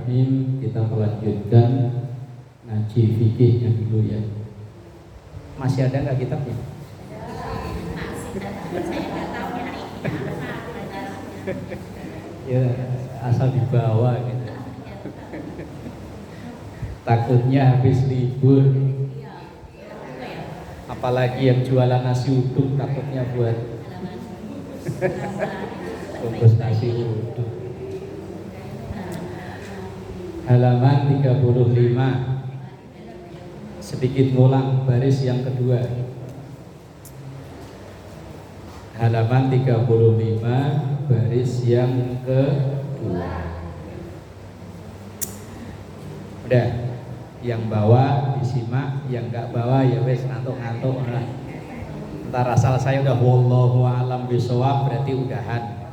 Bismillahirrahmanirrahim. Kita melanjutkan ngaji fikihnya dulu ya. Masih ada nggak kitabnya? Ya asal dibawa gitu. Takutnya habis libur. Apalagi yang jualan nasi uduk takutnya buat bungkus nasi uduk. Halaman 35. Sedikit ngulang baris yang kedua. Halaman 35 baris yang kedua. Udah, yang bawa disimak, yang nggak bawa ya wes ngantuk-ngantuk lah. Ntar asal saya udah wallahu a'lam bishawab berarti udahan.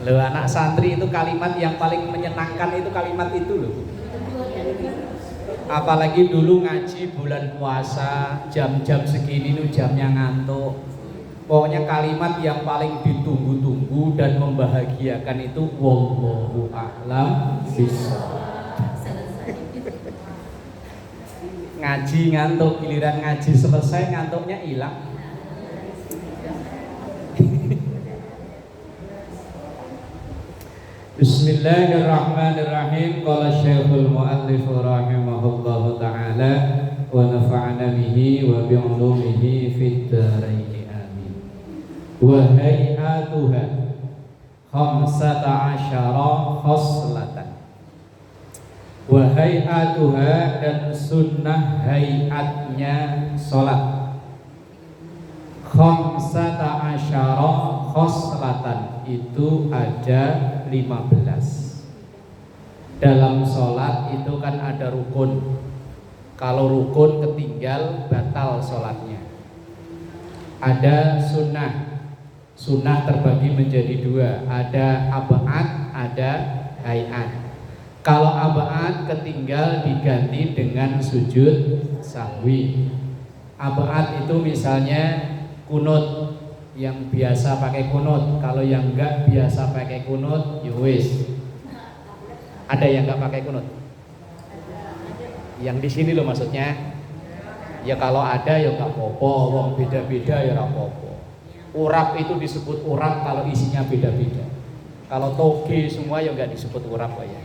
Loh, anak santri itu kalimat yang paling menyenangkan itu kalimat itu loh. Apalagi dulu ngaji bulan puasa, jam-jam segini tuh jamnya ngantuk. Pokoknya kalimat yang paling ditunggu-tunggu dan membahagiakan itu wallahu a'lam bishawab. Ngaji ngantuk, giliran ngaji selesai ngantuknya hilang. Bismillahirrahmanirrahim. Qala Syekhul Mu'allif rahimahullahu ta'ala wa nafa'ana bihi wa bi'ulumihi fid dharain amin. Wa hay'atuha khamsata asyara khoslatan. Wa hay'atuha dan sunnah hay'atnya sholat. Khamsata asyara khoslatan itu ada 15. Dalam sholat itu kan ada rukun. Kalau rukun ketinggal batal sholatnya. Ada sunnah. Sunnah terbagi menjadi dua. Ada ab'ad, ada hay'at. Kalau ab'ad ketinggal diganti dengan sujud sahwi. Ab'ad itu misalnya kunut, yang biasa pakai kunut. Kalau yang enggak biasa pakai kunut, yowis. Ada yang enggak pakai kunut? Yang di sini loh maksudnya. Ya kalau ada ya enggak apa-apa, wong beda-beda ya ora apa-apa. Urap itu disebut urap kalau isinya beda-beda. Kalau toge semua ya enggak disebut urap ya.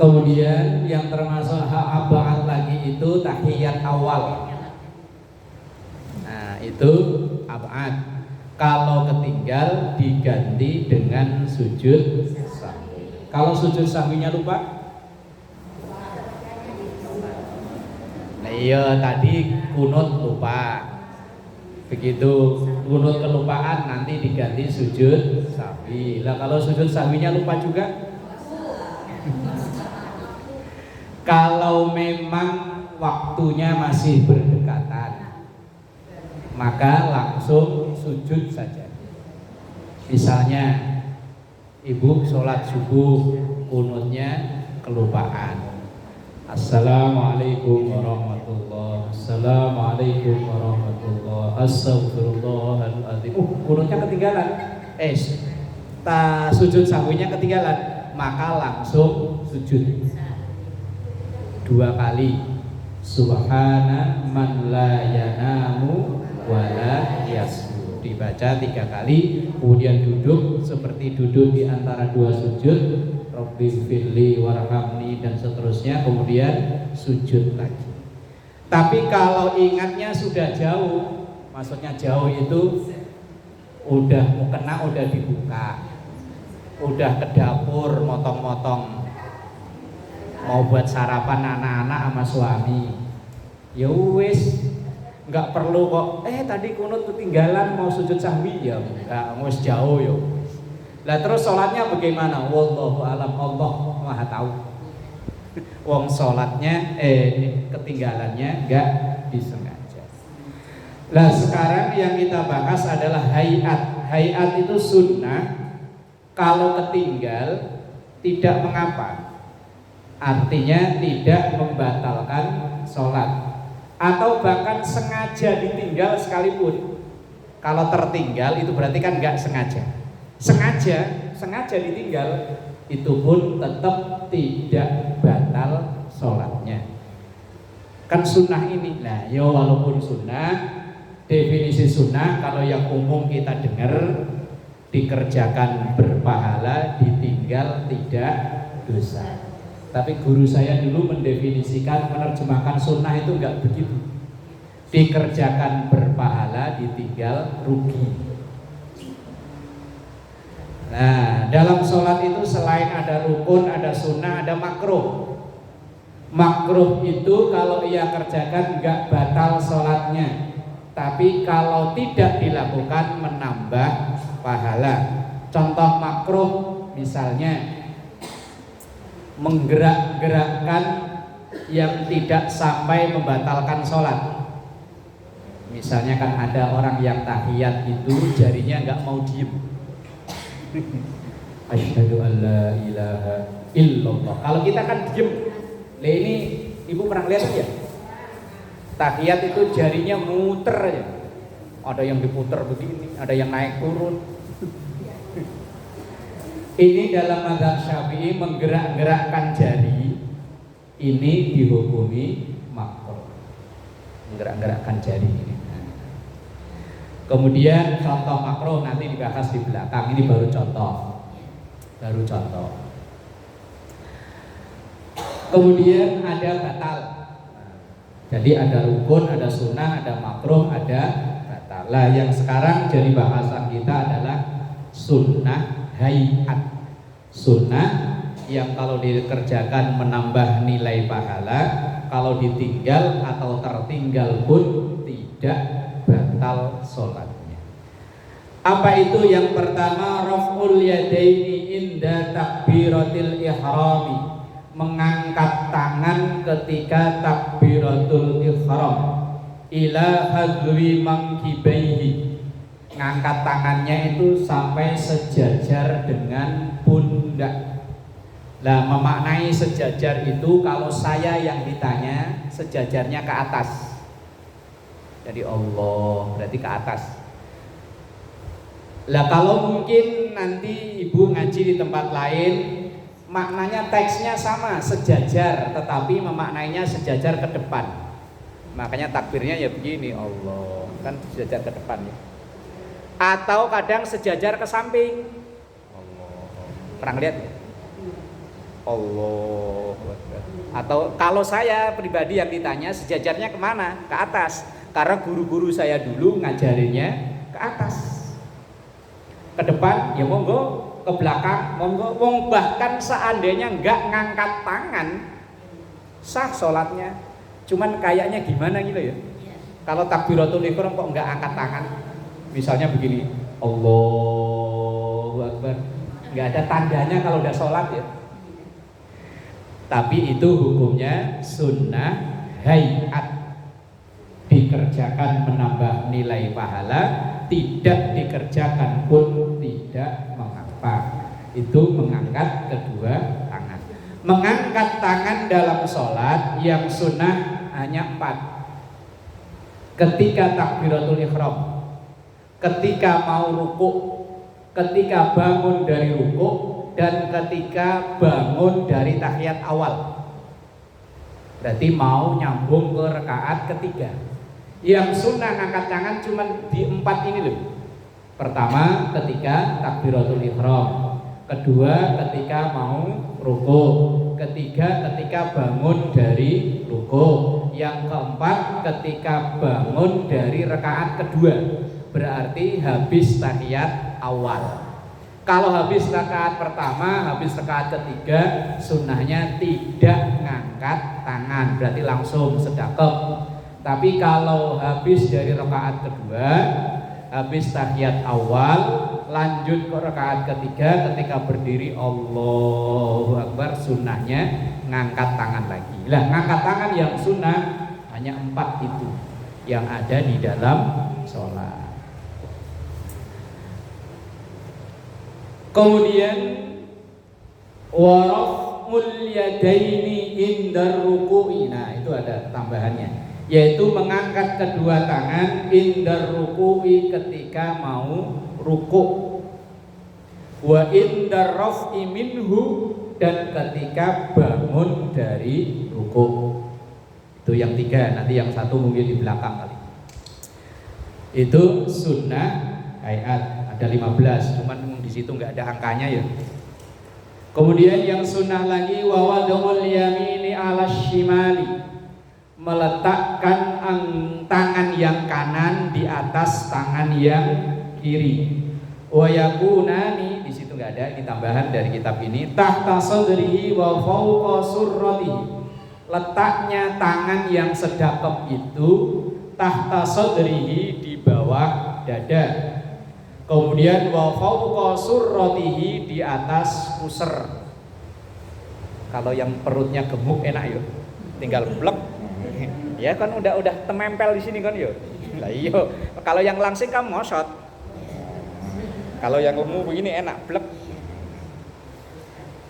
Kemudian yang termasuk hak ab'ad lagi itu tahiyat awal. Nah itu ab'ad. Kalau ketinggal diganti dengan sujud sahwi. Kalau sujud sahwinya lupa? Nah iya tadi kunut lupa. Begitu kunut kelupaan nanti diganti sujud sahwi. Lah kalau sujud sahwinya lupa juga? Kalau memang waktunya masih berdekatan, maka langsung sujud saja. Misalnya ibu sholat subuh kunutnya kelupaan. Assalamualaikum warahmatullahi wabarakatuh. Assalamualaikum warahmatullahi wabarakatuh. Astagfirullahaladzim. Kunutnya ketinggalan. Sujud sahwinya ketinggalan, maka langsung sujud 2 kali. Subhana man la yanamu wa la yasbu. Dibaca 3 kali, kemudian duduk seperti duduk di antara 2 sujud. Rabbi firli warhamni dan seterusnya, kemudian sujud lagi. Tapi kalau ingatnya sudah jauh, maksudnya jauh itu udah mukena udah dibuka, udah ke dapur motong-motong mau buat sarapan anak-anak sama suami, ya wis nggak perlu kok tadi kunut ketinggalan mau sujud sahwi, ya nggak, wis jauh ya. Lah terus sholatnya bagaimana? Wallahu alam, Allah maha tahu. Wong sholatnya ketinggalannya nggak disengaja. Lah sekarang yang kita bahas adalah hayat. Hayat itu sunnah. Kalau ketinggal tidak mengapa. Artinya tidak membatalkan sholat, atau bahkan sengaja ditinggal sekalipun. Kalau tertinggal itu berarti kan nggak sengaja. sengaja ditinggal, itu pun tetap tidak batal sholatnya. Kan sunnah ini, nah ya walaupun sunnah, definisi sunnah kalau yang umum kita dengar, dikerjakan berpahala, ditinggal tidak dosa. Tapi guru saya dulu mendefinisikan, menerjemahkan sunnah itu enggak begitu. Dikerjakan berpahala, ditinggal rugi. Nah, dalam sholat itu selain ada rukun, ada sunnah, ada makruh. Makruh itu kalau ia kerjakan enggak batal sholatnya, tapi kalau tidak dilakukan menambah pahala. Contoh makruh misalnya menggerak-gerakkan yang tidak sampai membatalkan sholat. Misalnya kan ada orang yang tahiyat itu jarinya nggak mau diem. Asyhadu an la ilaha illallah. Kalau kita kan diem. Nah ini ibu pernah lihat ya? Tahiyat itu jarinya muter aja. Ada yang diputer begini, ada yang naik turun. Ini dalam mazhab Syafi'i menggerak-gerakkan jari ini dihukumi makruh. Menggerak-gerakkan jari ini. Kemudian contoh makruh nanti dibahas di belakang. Ini baru contoh. Kemudian ada batal. Jadi ada rukun, ada sunnah, ada makruh, ada batal. Lah yang sekarang jadi bahasan kita adalah sunnah hayat. Sunnah yang kalau dikerjakan menambah nilai pahala, kalau ditinggal atau tertinggal pun tidak batal sholatnya. Apa itu? Yang pertama, raf'ul yadaini inda takbiratil ihrami, mengangkat tangan ketika takbiratul ihram, ila hadwi mangkibaihi, ngangkat tangannya itu sampai sejajar dengan pundak. Nah, memaknai sejajar itu kalau saya yang ditanya, sejajarnya ke atas. Jadi Allah berarti ke atas. Lah kalau mungkin nanti ibu ngaji di tempat lain, maknanya teksnya sama, sejajar, tetapi memaknainya sejajar ke depan. Makanya takbirnya ya begini, Allah kan sejajar ke depan ya. Atau kadang sejajar ke samping. Allah. Pernah lihat? Allah. Atau kalau saya pribadi yang ditanya sejajarnya kemana? Ke atas. Karena guru-guru saya dulu ngajarinnya ke atas. Ke depan ya monggo, ke belakang monggo. Wong bahkan seandainya enggak ngangkat tangan sah sholatnya. Cuman kayaknya gimana gitu ya. Kalau takbiratul ihram kok enggak angkat tangan? Misalnya begini, Allahu Akbar, nggak ada tandanya kalau udah sholat ya. Tapi itu hukumnya sunnah hayat, dikerjakan menambah nilai pahala, tidak dikerjakan pun tidak mengapa. Itu mengangkat kedua tangan. Mengangkat tangan dalam sholat yang sunnah hanya 4. Ketika takbiratul ihram, ketika mau rukuk, ketika bangun dari rukuk, dan ketika bangun dari tahiyat awal. Berarti mau nyambung ke rakaat ketiga. Yang sunnah ngangkat tangan cuma di 4 ini loh. Pertama ketika takbiratul ihram, kedua ketika mau rukuk, ketiga ketika bangun dari rukuk, yang keempat ketika bangun dari rakaat kedua. Berarti habis tahiyat awal. Kalau habis rakaat pertama, habis rakaat ketiga, sunnahnya tidak ngangkat tangan, berarti langsung sedekap. Tapi kalau habis dari rakaat kedua, habis tahiyat awal, lanjut ke rakaat ketiga, ketika berdiri Allahu Akbar, sunnahnya ngangkat tangan lagi. Lah ngangkat tangan yang sunnah hanya 4 itu yang ada di dalam sholat. Kemudian waraf'ul yadaini indar ruku'i. Nah, itu ada tambahannya, yaitu mengangkat kedua tangan indar ruku'i ketika mau rukuk. wa inda raf'i minhu, dan ketika bangun dari rukuk. Itu yang 3, nanti yang 1 mungkin di belakang kali. Itu sunnah hayat, ada 15, cuman di situ nggak ada angkanya ya. Kemudian yang sunnah lagi wa wad'ul yamini 'ala shimali, meletakkan tangan yang kanan di atas tangan yang kiri. Wa yakunani, di situ nggak ada, ini tambahan dari kitab ini, tahta sadrihi wa fawqa surratihi, letaknya tangan yang sedekap itu tahta sadrihi, di bawah dada. Kemudian wa fawqa surratihi, di atas pusar. Kalau yang perutnya gemuk enak yuk, tinggal blek. Ya kan udah temempel di sini kan yuk. Lah iya, kalau yang langsing kan mosot. Kalau yang lemu begini enak blek.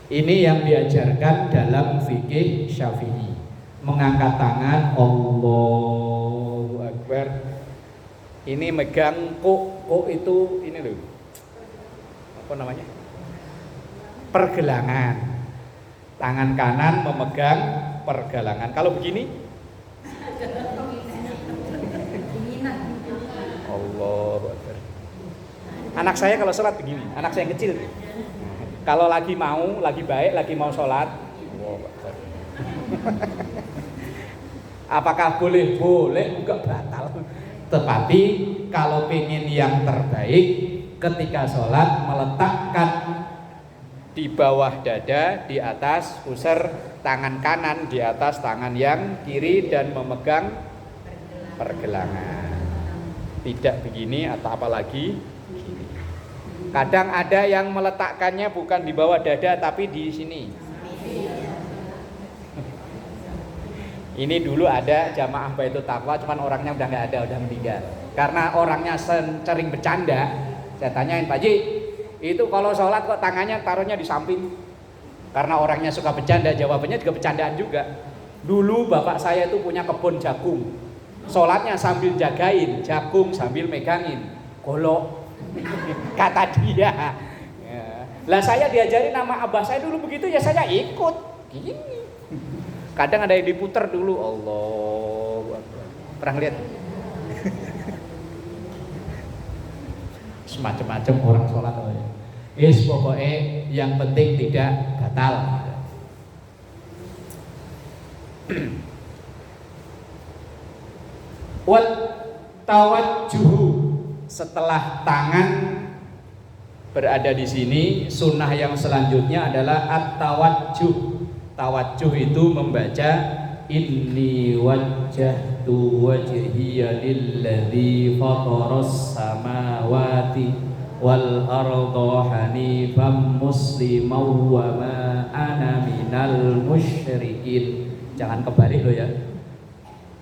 Ini yang diajarkan dalam fikih Syafi'i. Mengangkat tangan Allahu Akbar. Ini megang kok itu ini loh. Apa namanya? Pergelangan. Tangan kanan memegang pergelangan. Kalau begini Allahu Akbar. Anak saya kalau sholat begini, anak saya yang kecil. Kalau lagi baik, lagi mau sholat, Allahu Akbar. Apakah boleh? Boleh, enggak batal. Tetapi kalau pengen yang terbaik, ketika sholat meletakkan di bawah dada, di atas pusar tangan kanan, di atas tangan yang kiri, dan memegang pergelangan. Tidak begini atau apalagi gini. Kadang ada yang meletakkannya bukan di bawah dada tapi di sini. Ini dulu ada jamaah Baitul Taqwa, cuman orangnya udah nggak ada, udah meninggal. Karena orangnya sering bercanda, saya tanyain, Pak Ji, itu kalau sholat kok tangannya taruhnya di samping? Karena orangnya suka bercanda, jawabannya juga bercandaan juga. Dulu bapak saya itu punya kebun jagung, sholatnya sambil jagain jagung sambil megangin golok, kata dia. Ya. Lah saya diajarin nama abah saya dulu begitu, ya saya ikut. Gini. Kadang ada yang diputer dulu, Allahu Akbar. Pernah lihat? Semacam-macam orang sholat. Pokoknya yang penting tidak batal. Wat tawajjuh, setelah tangan berada di sini, sunnah yang selanjutnya adalah at-tawajjuh. Tawajjuh itu membaca inni wajjahtu wajhiya lilladzi fataras samawati wal arda hanifan musliman wa ma ana minal musyrikin. Jangan kebalik loh ya.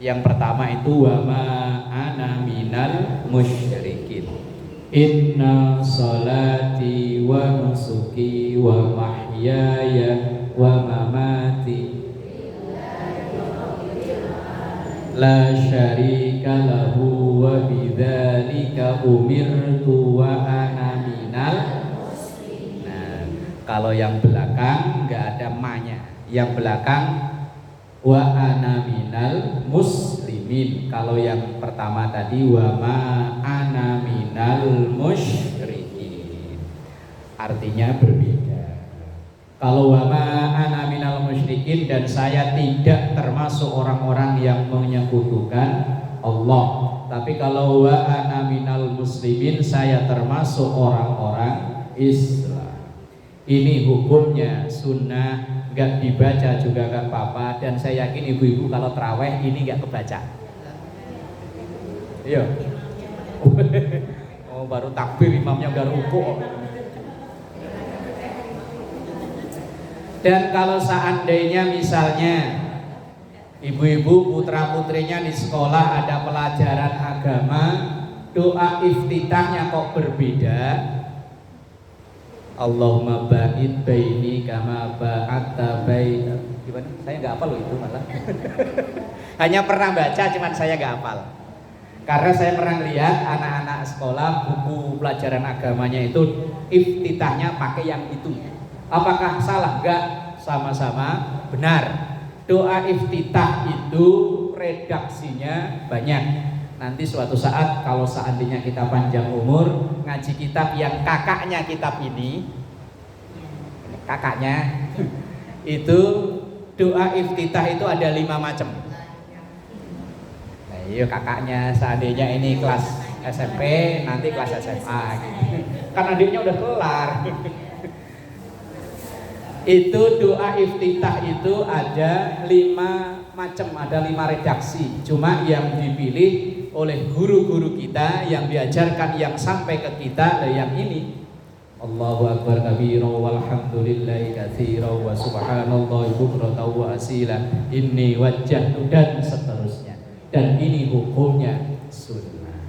Yang pertama itu wa ma ana minal musyrikin. Inna salati wa nusuki wa mahyaya wa mamati la syarika lahu wa bidzalika umirtu wa ana minal. Nah, kalau yang belakang enggak ada ma-nya. Yang belakang wa ana minal muslimin. Kalau yang pertama tadi wa ma ana minal musyrikin. Artinya berbeda. Kalau wa ma ana minal musyrikin, dan saya tidak termasuk orang-orang yang menyekutukan Allah. Tapi kalau wa ana minal muslimin, saya termasuk orang-orang Islam. Ini hukumnya sunnah, nggak dibaca juga nggak apa-apa. Dan saya yakin ibu-ibu kalau terawih ini nggak kebaca. Iya. Oh, baru takbir imamnya udah rukuk. Dan kalau seandainya misalnya ibu-ibu putra-putrinya di sekolah ada pelajaran agama, doa iftitahnya kok berbeda, Allahumma ba'id baini kama ba'atta baina. Gimana? Saya nggak hafal loh itu malah. Hanya pernah baca, cuman saya nggak hafal. Karena saya pernah lihat anak-anak sekolah buku pelajaran agamanya itu iftitahnya pakai yang itu. Apakah salah? Enggak, sama-sama benar. Doa iftitah itu redaksinya banyak. Nanti suatu saat kalau seandainya kita panjang umur ngaji kitab yang kakaknya kitab ini, kakaknya itu doa iftitah itu ada 5 macam. Nah, iya kakaknya seandainya ini kelas SMP, nanti kelas SMA gitu. Kan adiknya udah kelar. Itu doa iftitah itu ada 5 macam, ada 5 redaksi. Cuma yang dipilih oleh guru-guru kita yang diajarkan yang sampai ke kita yang ini. Allahu akbar kabira walhamdulillahi katsira wa subhanallahi bukratan wa asila inni wajjahtu dan seterusnya. Dan ini hukumnya sunnah.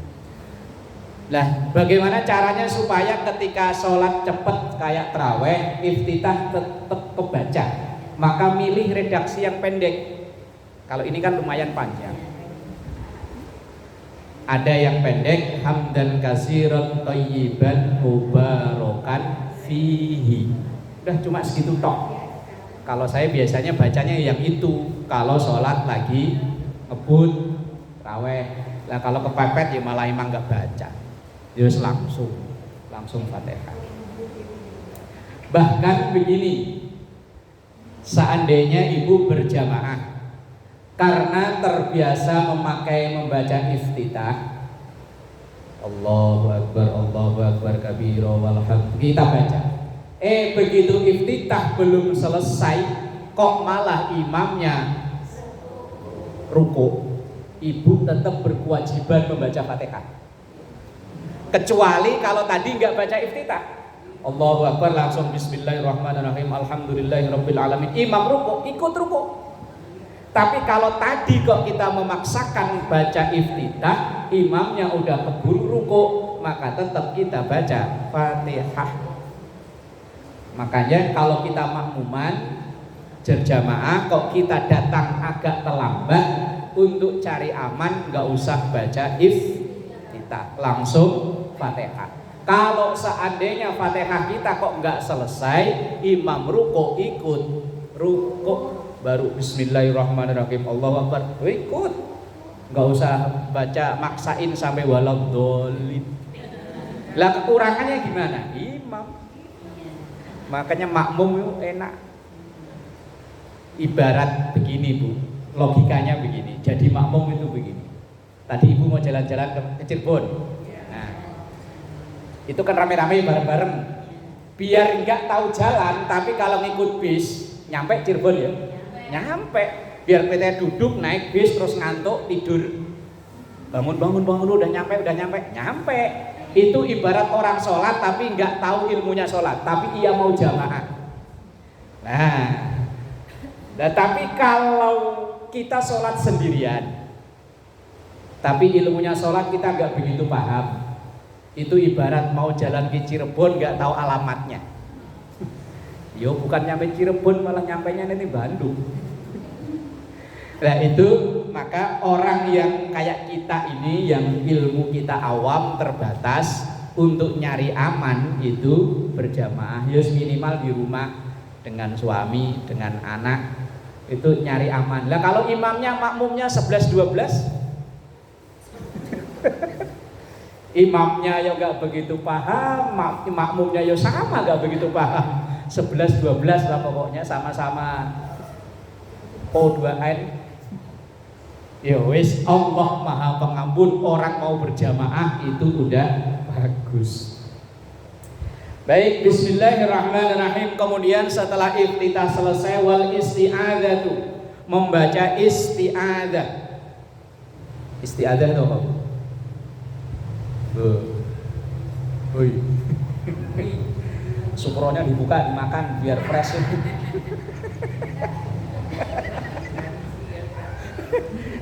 Nah, bagaimana caranya supaya ketika sholat cepet kayak taraweh, iftitah tetap kebaca? Maka milih redaksi yang pendek. Kalau ini kan lumayan panjang. Ada yang pendek, hamdan katsiran thayyiban mubarakan fihi. Udah cuma segitu tok. Kalau saya biasanya bacanya yang itu. Kalau sholat lagi ngebut, taraweh. Lah kalau kepepet ya malah emang nggak baca. Terus langsung Fatihah. Bahkan begini, seandainya ibu berjamaah karena terbiasa membaca iftitah, Allahu akbar kabira walhamdulillah, kita baca. Begitu iftitah belum selesai, kok malah imamnya ruku, ibu tetap berkewajiban membaca Fatihah. Kecuali kalau tadi nggak baca iftitah, Allahu akbar langsung bismillahirrahmanirrahim alhamdulillahirabbil alamin, imam ruku ikut ruku. Tapi kalau tadi kok kita memaksakan baca iftitah, imamnya udah keburu ruku, maka tetap kita baca Fatihah. Makanya kalau kita makmuman berjamaah kok kita datang agak terlambat, untuk cari aman nggak usah baca iftitah, langsung Fatihah. Kalau seandainya Fatihah kita kok nggak selesai, imam ruku ikut ruku, baru bismillahirrahmanirrahim Allahu akbar ikut, nggak usah baca maksain sampai waladhdallin. Lah kekurangannya gimana? Imam. Makanya makmum itu enak. Ibarat begini Bu, logikanya begini. Jadi makmum itu begini. Tadi ibu mau jalan-jalan ke Cirebon. Itu kan rame-rame bareng-bareng, biar nggak tahu jalan, tapi kalau ngikut bis nyampe Cirebon ya, nyampe. Biar kita duduk naik bis terus ngantuk tidur, bangun udah nyampe. Itu ibarat orang sholat tapi nggak tahu ilmunya sholat, tapi ia mau jamaah. Nah, tapi kalau kita sholat sendirian, tapi ilmunya sholat kita nggak begitu paham, itu ibarat mau jalan ke Cirebon nggak tahu alamatnya. Yo bukan nyampe Cirebon, malah nyampainya nanti Bandung. Nah itu, maka orang yang kayak kita ini yang ilmu kita awam terbatas, untuk nyari aman itu berjamaah. Yus minimal di rumah dengan suami, dengan anak, itu nyari aman. Lah kalau imamnya makmumnya 11-12, imamnya ya nggak begitu paham, makmumnya ya sama nggak begitu paham, 11-12 lah pokoknya sama-sama O2N. Ya wis, Allah Maha Pengampun, orang mau berjamaah itu udah bagus. Baik, bismillahirrahmanirrahim. Kemudian setelah iftitah selesai, wal isti'adzatu, membaca isti'adzah. Isti'adzah itu apa? Woi. Sukronya dibuka, dimakan biar fresh.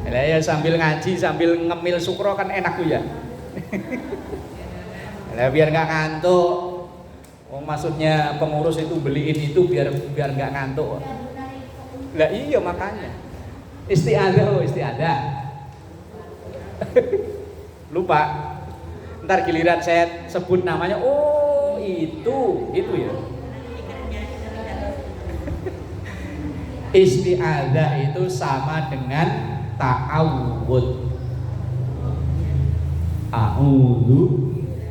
Lah ya sambil ngaji, sambil ngemil sukro kan enak tuh ya. Lah biar nggak ngantuk. Maksudnya pengurus itu beliin itu biar nggak ngantuk. Lah iya makanya. Isti'adzah. lupa. Ntar giliran saya sebut namanya, oh itu ya. Isti'adzah itu sama dengan ta'awud. A'udzu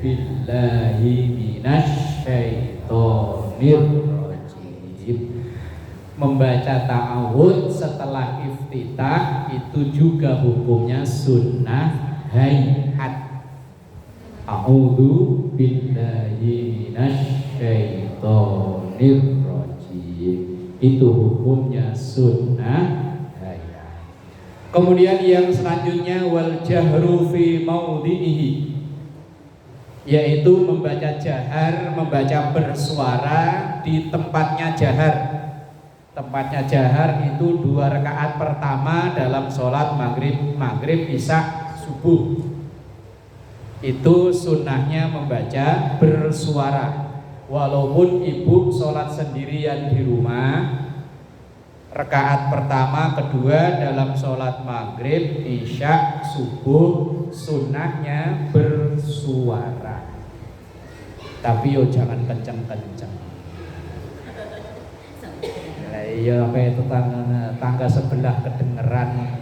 billahi minasyaitonir rajim. Membaca ta'awud setelah iftitah itu juga hukumnya sunnah hayat. A'udzu billahi minasyaitonir rajim. Itu hukumnya sunnah hayat. Kemudian yang selanjutnya wal jahru fi maudhihi, yaitu membaca jahar, membaca bersuara di tempatnya jahar. Tempatnya jahar itu 2 rakaat pertama dalam sholat maghrib, isya, subuh. Itu sunnahnya membaca bersuara. Walaupun ibu sholat sendirian di rumah, rakaat pertama, kedua dalam sholat maghrib, isya, subuh, sunnahnya bersuara. Tapi yo jangan kenceng-kenceng. Iya kayak tangga sebelah kedengeran.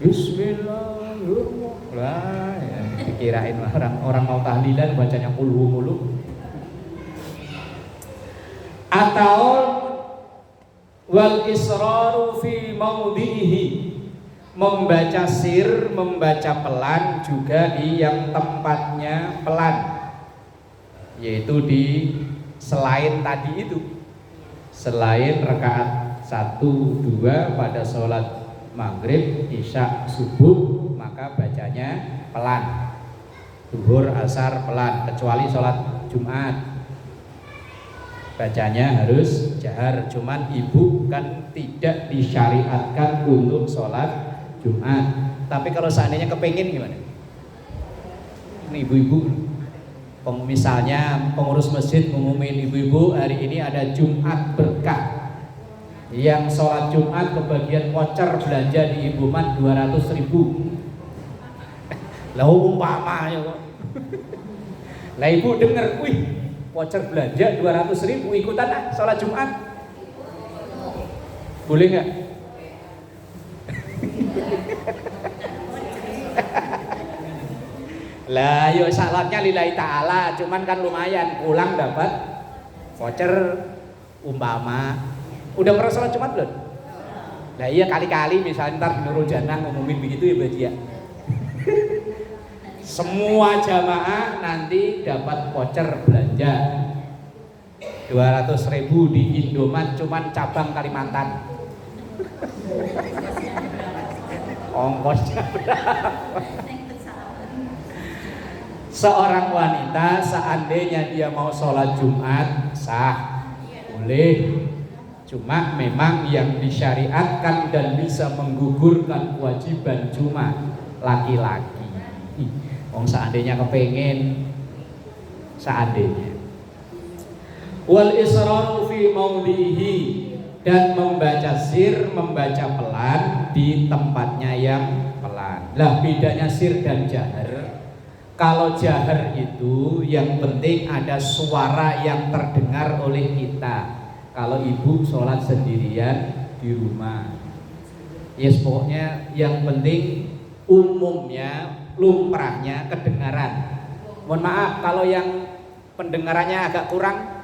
Bismillahirrahmanirrahim. Ya, dikirain orang mau tahlilan bacanya mulu. Atau wal israru fi maudhihi, membaca sir, membaca pelan juga di yang tempatnya pelan, yaitu di selain tadi itu, selain rakaat 1, 2 pada sholat maghrib, isya, subuh, maka bacanya pelan. Zuhur, asar pelan, kecuali sholat Jumat bacanya harus jahar. Cuman ibu kan tidak disyariatkan untuk sholat Jumat. Tapi kalau seandainya kepengin gimana? Ini ibu-ibu, misalnya pengurus masjid ngumumin ibu-ibu hari ini ada Jumat berkah, yang sholat Jumat kebagian voucher belanja di Ibu Mat 200.000. Lah umpamanya kok. Lah ibu denger, wih voucher belanja 200.000, ikutan ah sholat Jumat. Boleh nggak? Lah yo salatnya lillahi ta'ala, cuman kan lumayan pulang dapat voucher umpama. Udah pernah sholat Jumat belum? Lah iya kali-kali misalnya ntar di Nurul Jannah ngumumin begitu ya Mbak Dia. Semua jamaah nanti dapat voucher belanja 200.000 di Indomaret, cuman cabang Kalimantan. Ongkosnya berapa? Seorang wanita seandainya dia mau sholat Jumat sah, boleh. Cuma memang yang disyariatkan dan bisa menggugurkan kewajiban Jumat laki-laki. Seandainya kepengen, seandainya. Wal israru fi maudhihi, dan membaca sir, membaca pelan di tempatnya yang pelan. Lah bedanya sir dan jahar. Kalau jahar itu yang penting ada suara yang terdengar oleh kita. Kalau ibu sholat sendirian di rumah, yes pokoknya yang penting umumnya lumrahnya kedengaran. Mohon maaf kalau yang pendengarannya agak kurang.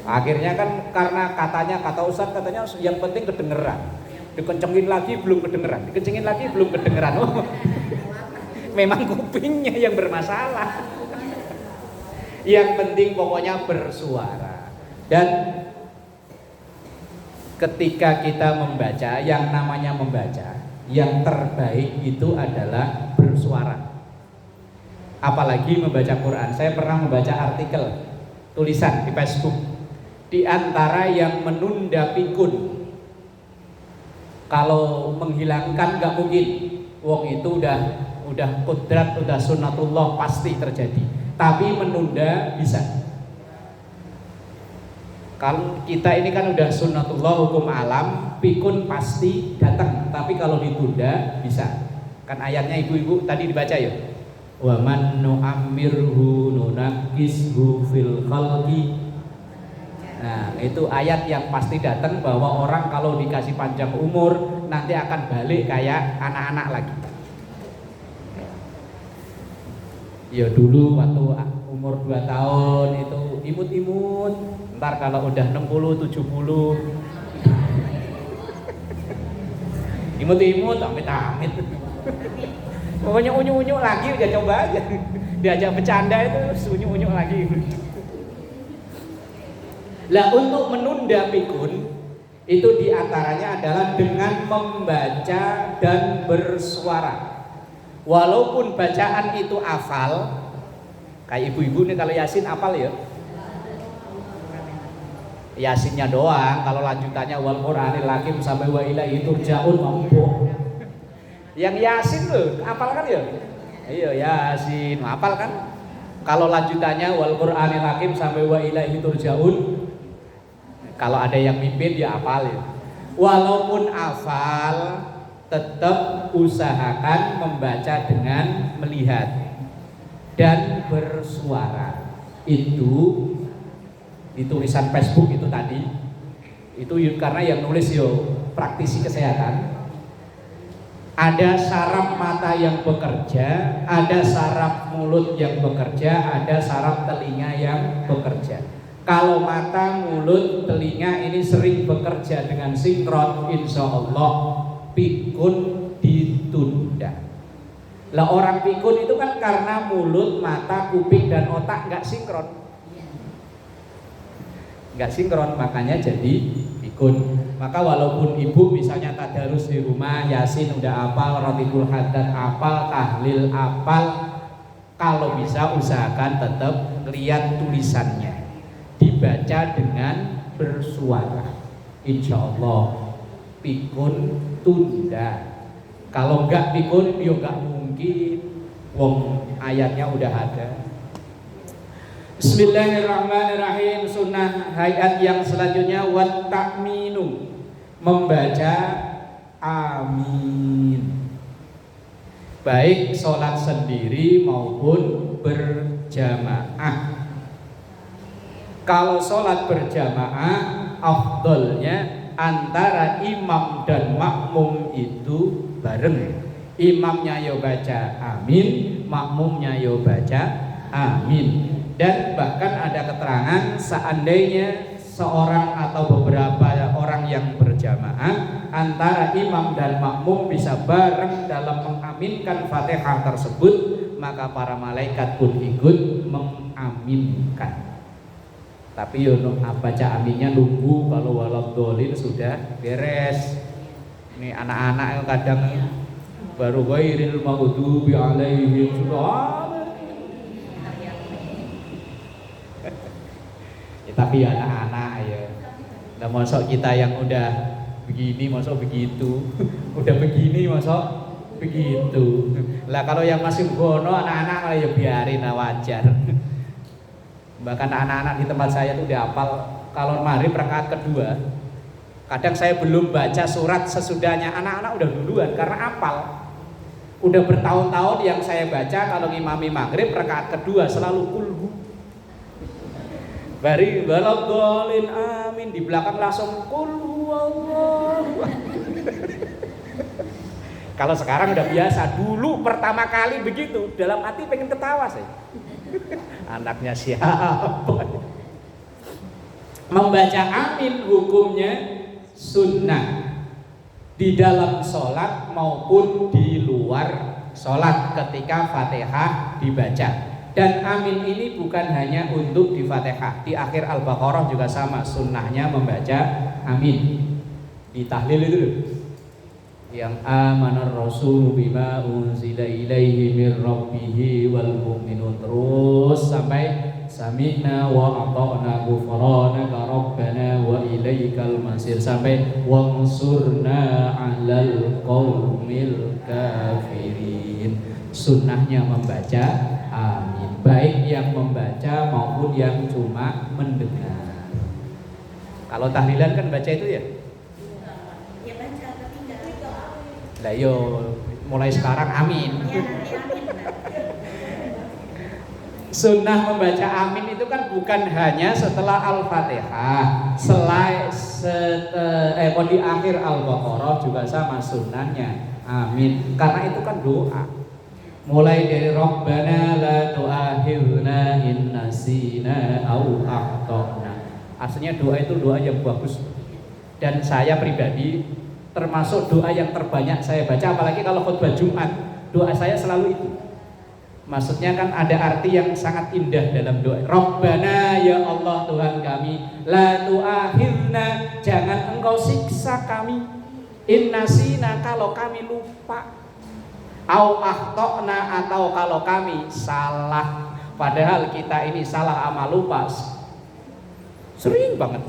Akhirnya kan karena kata Ustadz katanya yang penting kedengeran. Dikencengin lagi belum kedengeran, dikencengin lagi belum kedengeran. Oh, memang kupingnya yang bermasalah. Yang penting pokoknya bersuara. Dan ketika kita membaca, yang namanya membaca, yang terbaik itu adalah bersuara. Apalagi membaca Quran. Saya pernah membaca artikel tulisan di Facebook, di antara yang menunda pikun, kalau menghilangkan nggak mungkin, wong itu udah kodrat, udah sunnatullah pasti terjadi. Tapi menunda bisa. Kalau kita ini kan udah sunnatullah hukum alam, pikun pasti datang. Tapi kalau ditunda bisa. Kan ayatnya ibu-ibu tadi dibaca ya. Wa man nu'ammirhu nunakkishu fil khalqi. Nah, itu ayat yang pasti datang bahwa orang kalau dikasih panjang umur nanti akan balik kayak anak-anak lagi. Ya dulu waktu umur 2 tahun itu imut-imut, ntar kalau udah 60, 70 imut-imut, amit-amit. Pokoknya unyu-unyu lagi, udah coba aja. Diajak bercanda itu unyu-unyu lagi. Lah untuk menunda pikun itu diantaranya adalah dengan membaca dan bersuara. Walaupun bacaan itu hafal, kayak ibu-ibu nih kalau Yasin hafal ya. Yasinnya doang, kalau lanjutannya wal Qur'anil hakim sampai wa ilaihi turja'un mampu. Yang Yasin loh, hafal kan ya? Iya Yasin, hafal kan? Kalau lanjutannya wal Qur'anil hakim sampai wa ilaihi turja'un, kalau ada yang mimpin dia hafal ya. Walaupun hafal, tetap usahakan membaca dengan melihat dan bersuara. Itu di tulisan Facebook itu tadi, itu karena yang nulis yo praktisi kesehatan. Ada saraf mata yang bekerja, ada saraf mulut yang bekerja, ada saraf telinga yang bekerja. Kalau mata, mulut, telinga ini sering bekerja dengan sinkron, insya Allah pikun ditunda. Lah orang pikun itu kan karena mulut, mata, kuping dan otak nggak sinkron, makanya jadi pikun. Maka walaupun ibu misalnya tadarus di rumah, Yasin udah hafal, Ratibul Haddad hafal, tahlil hafal, kalau bisa usahakan tetap lihat tulisannya, dibaca dengan bersuara. Insya Allah pikun tunda. Kalau enggak pikun, ya enggak mungkin. Wong ayatnya udah ada. Bismillahirrahmanirrahim. Sunnah hayat yang selanjutnya wat ta'minu, membaca amin, baik sholat sendiri maupun berjamaah. Kalau sholat berjamaah afdolnya antara imam dan makmum itu bareng. Imamnya yo baca amin, makmumnya yo baca amin. Dan bahkan ada keterangan seandainya seorang atau beberapa orang yang berjamaah, antara imam dan makmum bisa bareng dalam mengaminkan Fatihah tersebut, maka para malaikat pun ikut mengaminkan. Tapi yo baca aminnya nunggu kalau waladhdallin sudah beres. Ini anak-anak yang kadang baru ghairil maghdubi alaihim sudah. Tapi anak-anak ya. Nah, mosok kita yang udah begini mosok begitu. Udah begini mosok begitu. Lah kalau yang masih gono anak-anak malah ya biarin, wajar. Bahkan anak-anak di tempat saya tuh udah hafal kalau maghrib rakaat kedua. Kadang saya belum baca surat sesudahnya, anak-anak udah duluan karena hafal. Udah bertahun-tahun yang saya baca kalau ngimami maghrib rakaat kedua selalu kulhu. Bari waladhdallin amin, di belakang langsung qul huwallahu. Kalau sekarang udah biasa, dulu pertama kali begitu dalam hati pengen ketawa saya. Anaknya siapa? Membaca amin hukumnya sunnah di dalam sholat maupun di luar sholat ketika Fatihah dibaca. Dan amin ini bukan hanya untuk di Fatihah, di akhir Al-Baqarah juga sama, sunnahnya membaca amin. Di tahlil itu yang amanar rasulu bima unzila ilaihi mir rabbihi wal mu'minun, terus sampai sami'na wa ata'na ghufranaka rabbana wa ilaikal masir, sampai wansurna 'alal qaumil kafirin. Sunnahnya membaca amin, baik yang membaca maupun yang cuma mendengar. Kalau tahlilan kan baca itu ya? Ya baca, tapi enggak doa. Lah yo mulai sekarang amin. Ya nanti amin. Sunnah membaca amin itu kan bukan hanya setelah Al-Fatihah, di akhir Al-Baqarah juga sama sunnahnya amin. Karena itu kan doa. Mulai dari Rabbana la tu'akhirna in nasina aw akhtana. Aslinya doa itu doa yang bagus. Dan saya pribadi termasuk doa yang terbanyak saya baca, apalagi kalau khutbah Jumat, doa saya selalu itu. Maksudnya kan ada arti yang sangat indah dalam doa. Rabbana ya Allah Tuhan kami, la tu'akhirna, jangan engkau siksa kami, in nasina, kalau kami lupa, au akhtana, atau kalau kami salah. Padahal kita ini salah sama lupa sering banget.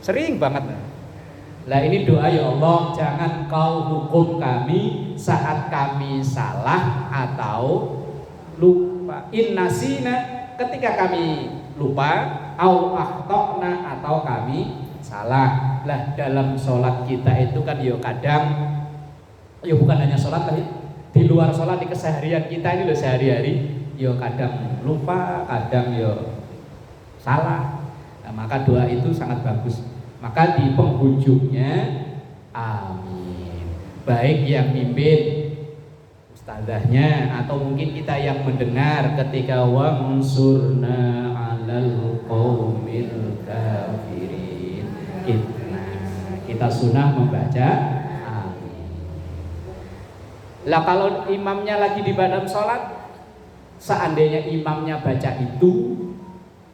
Sering banget. Lah ini doa, ya Allah jangan kau hukum kami saat kami salah atau lupa. Innasina, ketika kami lupa, au akhtana, atau kami salah. Lah dalam sholat kita itu kan yo kadang, yo bukan hanya sholat tadi, di luar sholat, di keseharian kita ini loh sehari-hari, yo kadang lupa, kadang yo salah. Nah, maka doa itu sangat bagus. Maka di penghujungnya amin. Baik yang mimpin ustazahnya atau mungkin kita yang mendengar ketika wansurna 'alal qaumil kafirin. Kita sunnah membaca amin. Lah kalau imamnya lagi di badan sholat, seandainya imamnya baca itu,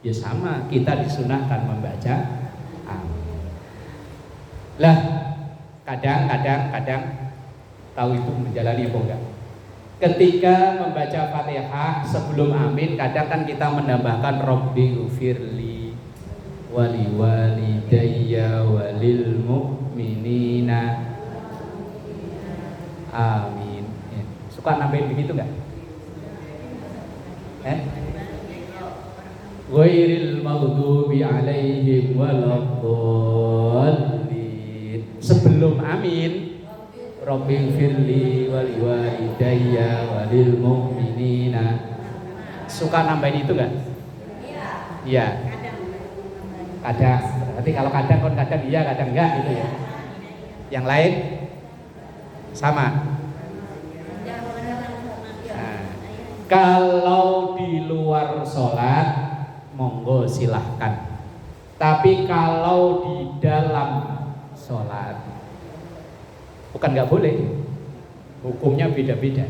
ya sama, kita disunahkan membaca amin. Lah kadang tahu itu menjalani apa enggak? Ketika membaca Fatihah sebelum amin, kadang kan kita menambahkan Rabbi ghfirli wali walidayya walil mu'minina amin. Suka nambahin begitu enggak? Ghairil maghdubi alaihim waladdallin. Sebelum amin, Rabbi firli wali walidayya walil mu'minina. Suka nambahin itu enggak? Iya. Kadang. Berarti kalau kadang kan kadang iya, kadang enggak gitu ya. Yang lain sama. Nah, kalau di luar sholat monggo silahkan. Tapi kalau di dalam sholat bukan nggak boleh, hukumnya beda-beda.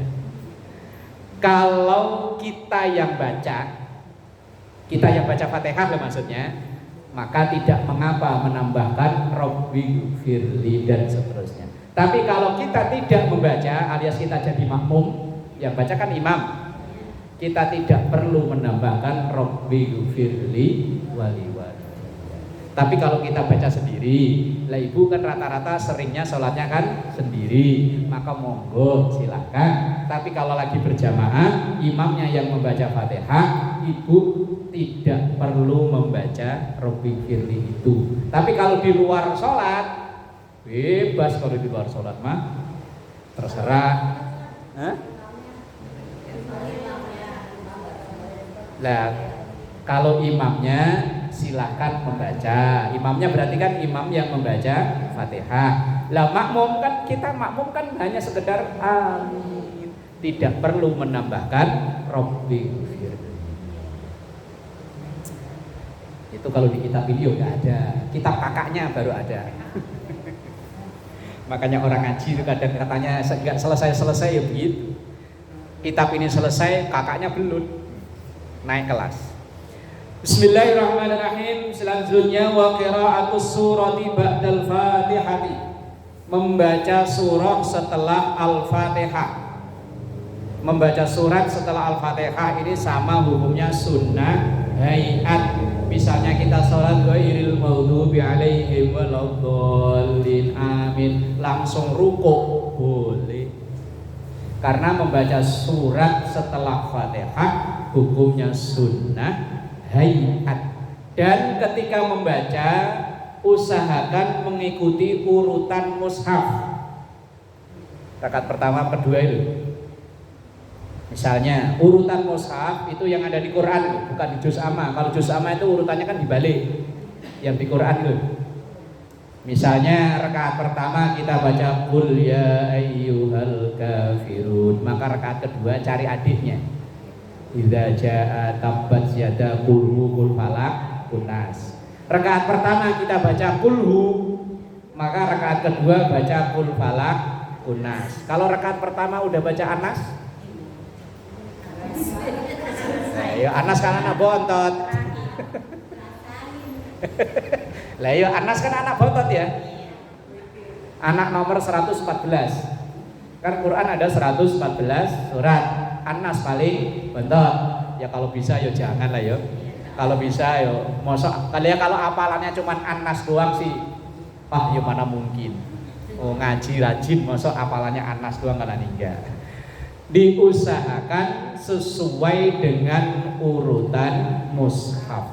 Kalau kita yang baca Fatihah maksudnya, maka tidak mengapa menambahkan Rabbi firli dan seterusnya. Tapi kalau kita tidak membaca alias kita jadi makmum, yang baca kan imam, kita tidak perlu menambahkan Rabbi firli wali. Tapi kalau kita baca sendiri, lah ibu kan rata-rata seringnya sholatnya kan sendiri, maka monggo silakan. Tapi kalau lagi berjamaah, imamnya yang membaca Fatihah, ibu tidak perlu membaca Rabbi firli itu. Tapi kalau di luar sholat, bebas. Kalau di luar sholat mah terserah. Lah kalau imamnya silahkan membaca. Imamnya berarti kan imam yang membaca Fatihah. Lah makmum kan, kita makmum kan hanya sekedar amin, tidak perlu menambahkan Rabbi firli. Itu kalau di kitab video nggak ada, kitab kakaknya baru ada. Makanya orang ngaji itu kadang katanya nggak selesai ya begitu. Kitab ini selesai, kakaknya belum naik kelas. Bismillahirrahmanirrahim. Selanjutnya wa qira'atus surati ba'dal Fatihati, membaca surah setelah Al-Fatihah. Membaca surat setelah Al-Fatihah ini sama hukumnya sunnah hayat. Misalnya kita sholat ghairil maghdubi alaihim waladdallin amin, langsung rukuk boleh. Karena membaca surat setelah Fatihah hukumnya sunnah hayat. Dan ketika membaca, usahakan mengikuti urutan mushaf. Rakaat pertama, kedua itu. Misalnya urutan mushaf itu yang ada di Quran, bukan di juz amma. Kalau juz amma itu urutannya kan dibalik. Yang di Quran itu. Misalnya rakaat pertama kita baca qul ya ayyuhal kafirun, maka rakaat kedua cari adiknya. Idza jaa tabbat yada qul falaq kunas. Rakaat pertama kita baca kulhu, maka rakaat kedua baca kul falak kunas. Kalau rakaat pertama udah baca anas, nah, ya anas kan anak bontot. Lah ya anas kan anak bontot ya. Anak nomor 114. Kan Quran ada 114 surat. Anas paling bontot. Ya kalau bisa ya jangan lah ya. Kalau bisa yo, mosok kalian kalau apalannya cuman anas doang sih, ya mana mungkin. Oh ngaji rajin, mosok apalannya anas doang kalau enggak. Diusahakan sesuai dengan urutan mushaf.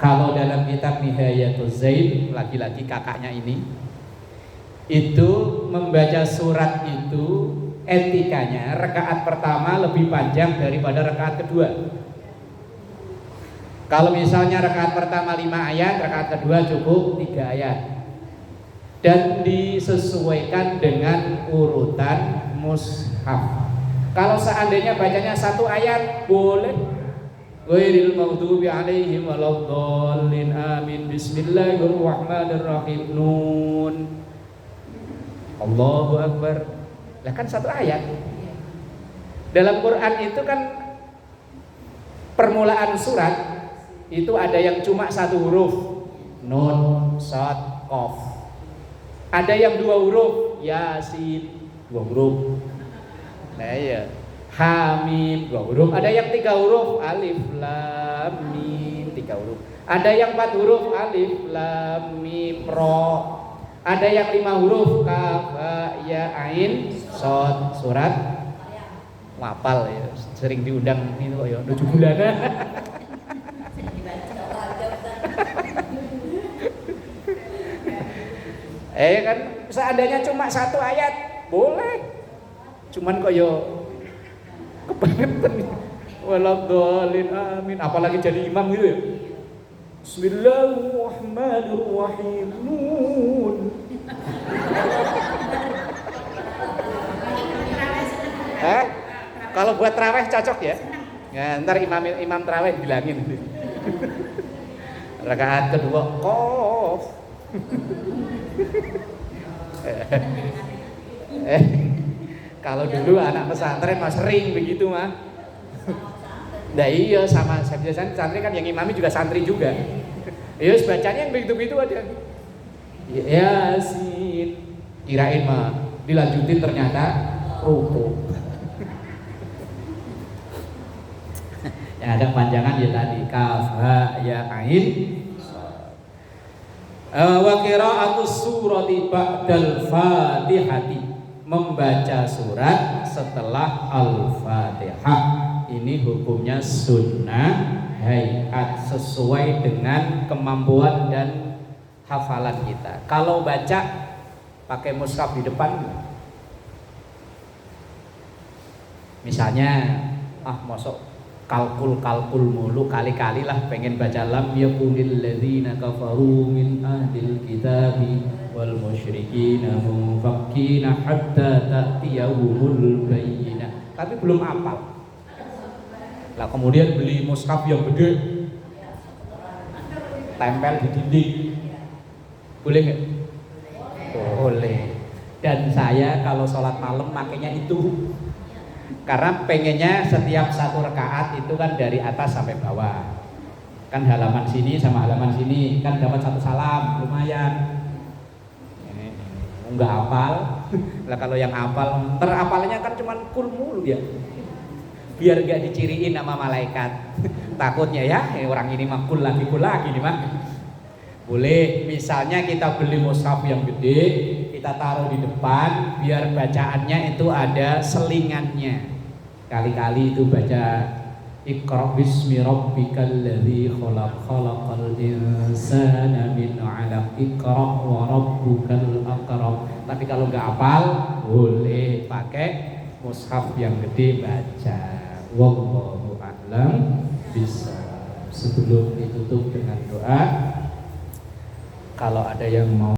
Kalau dalam kitab Nihayatul Zaid, lagi-lagi kakaknya ini, itu membaca surat itu etikanya rakaat pertama lebih panjang daripada rakaat kedua. Kalau misalnya rakaat pertama 5 ayat, rakaat kedua cukup 3 ayat. Dan disesuaikan dengan urutan mushaf. Kalau seandainya bacanya 1 ayat, boleh. Ghairil maghdubi alaihim waladdallin. Amin. Bismillahirrahmanirrahim. Nun. Allahu Akbar. Lah kan 1 ayat. Dalam Quran itu kan permulaan surat itu ada yang cuma 1 huruf, nun, shad, qaf. Ada yang 2 huruf, yasin, 2 huruf. Nah ya, hamim, 2 huruf. Ada yang 3 huruf, alif, lam, mim, 3 huruf. Ada yang 4 huruf, alif, lam, mim, ro. Ada yang 5 huruf, kaf, ya, ain, shad. Surat wapal ya, sering diundang itu ya, 7 bulan. Kan seandainya cuma 1 ayat boleh, cuman kok yo kebangetan waladhdallin amin, apalagi jadi imam gitu ya. Bismillahirrahmanirrahim. Nun. Kalau buat tarawih cocok ya. Ya, ntar imam tarawih bilangin. Rakaat kedua qaf. Kalau dulu anak pesantren mah sering begitu mah. Nah iya sama biasanya santri kan yang imami juga santri juga. Iya bacanya yang begitu-begitu aja. Yasin. Kirain mah dilanjutin ternyata ruku. Yang ada panjangan ya tadi kaf ha ya ain. Wa qira'atus surati ba'dal Fatihati, membaca surat setelah Al-Fatihah. Ini hukumnya sunnah hayat sesuai dengan kemampuan dan hafalan kita. Kalau baca pakai mushaf di depan, misalnya mosok kalkul mulu, kali-kali lah pengen baca lam yakunil ladzina kafaru min ahlil kitabi wal musyrikina munfakkina hatta ta'tiyahumul bayyinah, tapi belum hafal. Lah kemudian beli mushaf yang gede, tempel di dinding, boleh nggak? Boleh. Dan saya kalau sholat malam makanya itu, karena pengennya setiap 1 rakaat itu kan dari atas sampai bawah, kan halaman sini sama halaman sini kan dapat 1 salam, lumayan. Nggak hafal. Lah kalau yang hafal, terapalnya kan cuman kul mulu ya, biar gak diciriin sama malaikat. Takutnya ya orang ini mah kul lagi nih mah. Boleh, misalnya kita beli mushaf yang gede, kita taruh di depan biar bacaannya itu ada selingannya. Kali-kali itu baca Iqra bismi rabbikal ladzi khalaq khalaqal insana min 'alaq Iqra wa rabbukal akram. Tapi kalau nggak hafal boleh pakai mushaf yang gede baca. Wallahu a'lam bishawab. Sebelum ditutup dengan doa, kalau ada yang mau